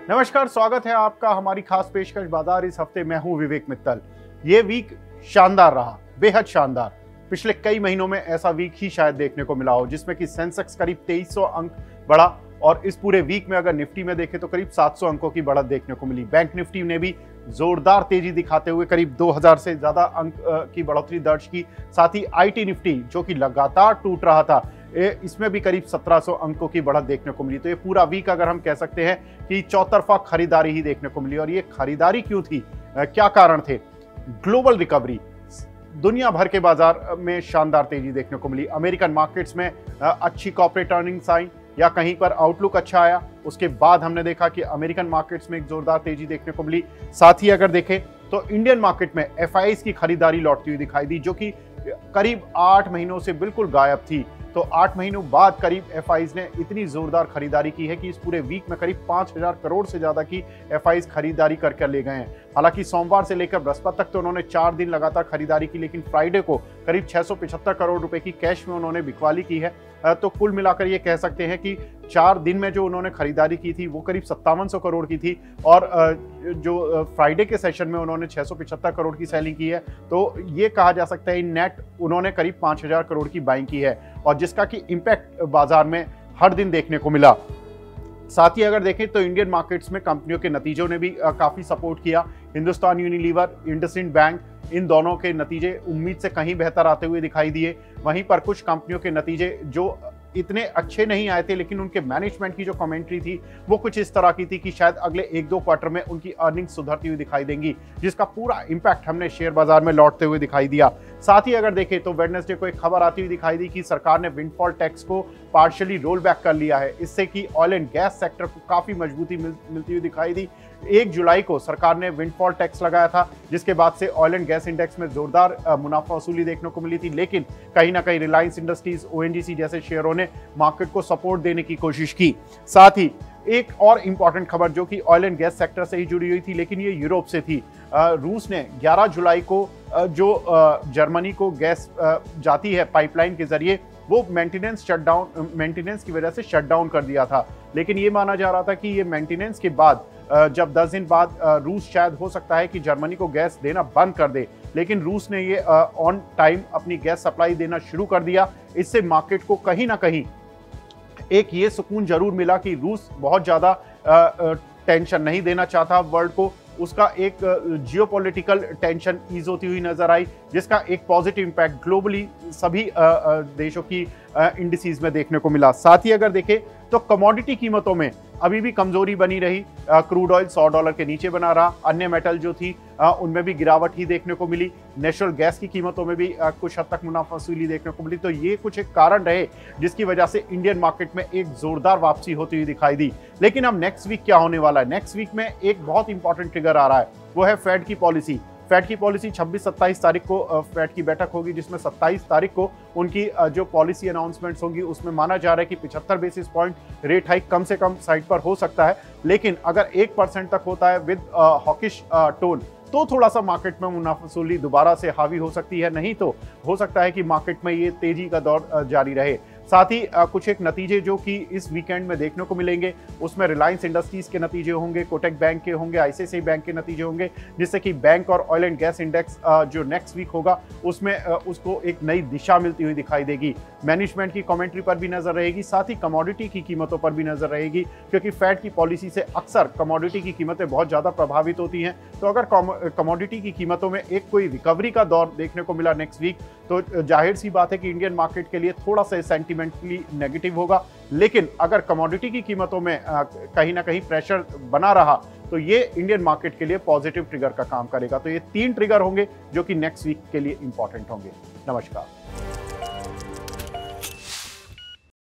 नमस्कार, स्वागत है आपका हमारी खास पेशकश बाजार। इस हफ्ते मैं हूं विवेक मित्तल। ये वीक शानदार रहा, बेहद शानदार। पिछले कई महीनों में ऐसा वीक ही शायद देखने को मिला हो जिसमें कि सेंसेक्स करीब 2300 अंक बढ़ा और इस पूरे वीक में अगर निफ्टी में देखें तो करीब 700 अंकों की बढ़त देखने को मिली। बैंक निफ्टी ने भी जोरदार तेजी दिखाते हुए करीब 2000 से ज्यादा अंक की बढ़ोतरी दर्ज की। साथ ही आईटी निफ्टी जो कि लगातार टूट रहा था, इसमें भी करीब 1700 अंकों की बढ़त देखने को मिली। तो ये पूरा वीक अगर हम कह सकते हैं कि चौतरफा खरीदारी ही देखने को मिली। और ये खरीदारी क्यों थी, क्या कारण थे? ग्लोबल रिकवरी, दुनिया भर के बाजार में शानदार तेजी देखने को मिली। अमेरिकन मार्केट्स में अच्छी कॉर्पोरेट अर्निंग्स आई या कहीं पर आउटलुक अच्छा आया। उसके बाद हमने देखा कि अमेरिकन मार्केट्स में एक जोरदार तेजी देखने को मिली। साथ ही अगर देखें तो इंडियन मार्केट में एफआईआईज की खरीदारी लौटती हुई दिखाई दी, जो कि करीब 8 महीनों से बिल्कुल गायब थी। तो 8 महीनों बाद करीब एफआईआईज ने इतनी जोरदार खरीदारी की है कि इस पूरे वीक में करीब 5000 करोड़ से ज्यादा की एफआईआईज खरीदारी कर ले गए हैं। हालांकि सोमवार से लेकर बृहस्पति तक तो उन्होंने 4 दिन लगातार खरीदारी की, लेकिन फ्राइडे को करीब 675 करोड़ रुपए की कैश में उन्होंने बिकवाली की है। तो कुल मिलाकर ये कह सकते हैं कि 4 दिन में जो उन्होंने खरीदारी की थी वो करीब 5700 करोड़ की थी और जो फ्राइडे के सेशन में उन्होंने 675 करोड़ की सेलिंग की है। तो ये कहा जा सकता है नेट उन्होंने करीब 5000 करोड़ की बाइंग की है और जिसका कि इंपैक्ट बाजार में हर दिन देखने को मिला। साथ ही अगर देखें तो इंडियन मार्केट्स में कंपनियों के नतीजों ने भी काफी सपोर्ट किया। हिंदुस्तान यूनिलीवर, इंडसइंड बैंक, इन दोनों के नतीजे उम्मीद से कहीं बेहतर आते हुए दिखाई दिए। वहीं पर कुछ कंपनियों के नतीजे जो इतने अच्छे नहीं आए थे, लेकिन उनके मैनेजमेंट की जो कमेंट्री थी वो कुछ इस तरह की थी कि शायद अगले 1-2 क्वार्टर में उनकी अर्निंग्स सुधरती हुई दिखाई देंगी, जिसका पूरा इंपैक्ट हमने शेयर बाजार में लौटते हुए दिखाई दिया। साथ ही अगर देखें तो वेडनेसडे को एक खबर आती हुई दिखाई दी कि सरकार ने विंडफॉल टैक्स को पार्शियली रोल बैक कर लिया है। इससे कि ऑयल एंड गैस सेक्टर को काफी मजबूती मिलती हुई दिखाई दी। 1 जुलाई को सरकार ने विंडफॉल टैक्स लगाया था, जिसके बाद से ऑयल एंड गैस इंडेक्स में जोरदार मुनाफा वसूली देखने को मिली थी, लेकिन कहीं ना कहीं रिलायंस इंडस्ट्रीज, ओएनजीसी जैसे शेयरों ने मार्केट को सपोर्ट देने की कोशिश की। साथ ही एक और इंपॉर्टेंट खबर जो कि ऑयल एंड गैस सेक्टर से ही जुड़ी हुई थी, लेकिन ये यूरोप से थी। रूस ने 11 जुलाई को जो जर्मनी को गैस जाती है पाइपलाइन के जरिए, वो मेंटेनेंस की वजह से शटडाउन कर दिया था। लेकिन ये माना जा रहा था कि ये मेंटेनेंस के बाद जब 10 दिन बाद रूस शायद हो सकता है कि जर्मनी को गैस देना बंद कर दे, लेकिन रूस ने ये ऑन टाइम अपनी गैस सप्लाई देना शुरू कर दिया। इससे मार्केट को कहीं ना कहीं एक ये सुकून जरूर मिला कि रूस बहुत ज्यादा टेंशन नहीं देना चाहता वर्ल्ड को। उसका एक जियोपॉलिटिकल टेंशन ईज होती हुई नजर आई, जिसका एक पॉजिटिव इंपैक्ट ग्लोबली सभी देशों की इंडिसेस में देखने को मिला। साथ ही अगर देखें तो कमोडिटी कीमतों में अभी भी कमजोरी बनी रही। क्रूड ऑयल $100 के नीचे बना रहा। अन्य मेटल जो थी उनमें भी गिरावट ही देखने को मिली। नेचुरल गैस की कीमतों में भी कुछ हद तक मुनाफा वसूली देखने को मिली। तो ये कुछ एक कारण रहे जिसकी वजह से इंडियन मार्केट में एक जोरदार वापसी होती हुई दिखाई दी। लेकिन अब नेक्स्ट वीक क्या होने वाला है? नेक्स्ट वीक में एक बहुत इंपॉर्टेंट ट्रिगर आ रहा है, वो है फेड की पॉलिसी। फेड की पॉलिसी 26-27 तारीख को फेड की बैठक होगी, जिसमें 27 तारीख को उनकी जो पॉलिसी अनाउंसमेंट्स होंगी उसमें माना जा रहा है कि 75 बेसिस पॉइंट रेट हाइक कम से कम साइड पर हो सकता है। लेकिन अगर 1% तक होता है विद हॉकिश टोन, तो थोड़ा सा मार्केट में मुनाफा वसूली दोबारा से हावी हो सकती है। नहीं तो हो सकता है कि मार्केट में ये तेजी का दौर जारी रहे। साथ ही कुछ एक नतीजे जो कि इस वीकेंड में देखने को मिलेंगे, उसमें रिलायंस इंडस्ट्रीज के नतीजे होंगे, कोटक बैंक के होंगे, आईसीआईसीआई बैंक के नतीजे होंगे, जिससे कि बैंक और ऑयल एंड गैस इंडेक्स जो नेक्स्ट वीक होगा उसमें उसको एक नई दिशा मिलती हुई दिखाई देगी। मैनेजमेंट की कमेंट्री पर भी नजर रहेगी, साथ ही कमोडिटी की कीमतों पर भी नजर रहेगी, क्योंकि फेड की पॉलिसी से अक्सर कमोडिटी की कीमतें बहुत ज्यादा प्रभावित होती हैं। तो अगर कमोडिटी की कीमतों में एक कोई रिकवरी का दौर देखने को मिला नेक्स्ट वीक, तो जाहिर सी बात है कि इंडियन मार्केट के लिए थोड़ा सा सेंटिमेंटली नेगेटिव होगा। लेकिन अगर कमोडिटी की कीमतों में कहीं ना कहीं प्रेशर बना रहा तो ये इंडियन मार्केट के लिए पॉजिटिव ट्रिगर का काम करेगा। तो ये 3 ट्रिगर होंगे जो कि नेक्स्ट वीक के लिए इंपॉर्टेंट होंगे। नमस्कार।